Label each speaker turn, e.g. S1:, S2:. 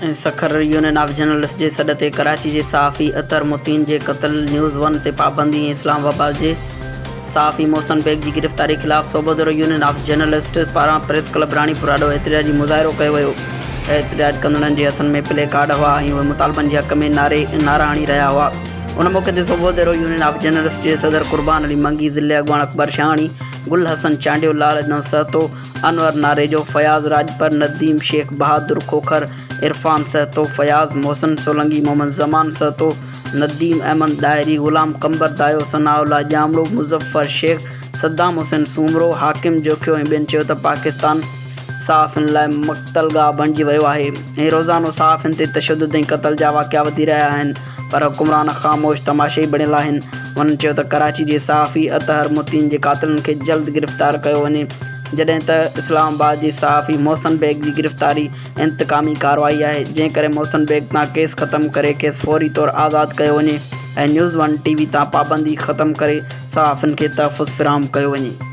S1: Sukkur union of journalist जे सॾ ते कराची जे सहाफ़ी अतर मुतीन जे क़त्ल, न्यूज़ वन ते पाबंदी ऐं इस्लामाबाद जे सहाफ़ी मोहसिन बेग जी गिरफ़्तारी ख़िलाफ़ सोबोदरो यूनियन ऑफ जर्नलिस्ट पारां प्रेस क्लब रानीपुर ॾाढो एहतजाजी मुज़ाहिरो कयो वियो। एहतजाज कंदड़नि जे हथनि में प्ले कार्ड हुआ ऐं उहे मुतालबनि जे हक़ में नारा हणी रहिया हुआ। उन मौक़े ते सोबोदरो यूनियन ऑफ जर्नलिस्ट जे सदर कुर्बान अली मंगी, ज़िले अॻवान अकबर शाहाणी, गुल हसन चांडियो, लाल सहतो, अनवर नारेजो, फयाज़ राजपर, नदीम शेख, बहादुर खोखर, इरफान सहतो, फयाज़, मोहसिन सोलंगी, मोहम्मद ज़मान सहतो, नदीम अहमद दायरी, गुलाम कंबर दायो, सनाउल्ला जामड़ो, मुज़फ़र शेख, सद्दाम हुसैन सूमरो, हाकिम जोखियो ऐं ॿियनि चयो त पाकिस्तान सहाफ़ियुनि लाइ मक़तलगाह बणिजी वियो आहे ऐं रोज़ानो सहाफ़ियुनि ते तशदुद ऐं क़त्ल जा वाक़िया वधी रहिया आहिनि, पर हुकुमरान ख़ामोश तमाशे बणियल आहिनि। उन्हनि चयो त कराची जे सहाफ़ी अतहर मुतीन जे क़ातिलनि खे जल्द गिरफ़्तार कयो वञे, जॾहिं त इस्लामाबाद जे सहाफ़ी मोहसिन बेग जी गिरफ़्तारी इंतकामी कार्रवाई आहे, जंहिं करे मोहसिन बेग तां केस ख़तमु करे खेसि फ़ौरी तौरु आज़ादु कयो वञे ऐं न्यूज़ वन TV तां पाबंदी ख़तमु करे सहाफ़ियुनि खे तहफ़्फ़ुज़ फ़राहम कयो वञे।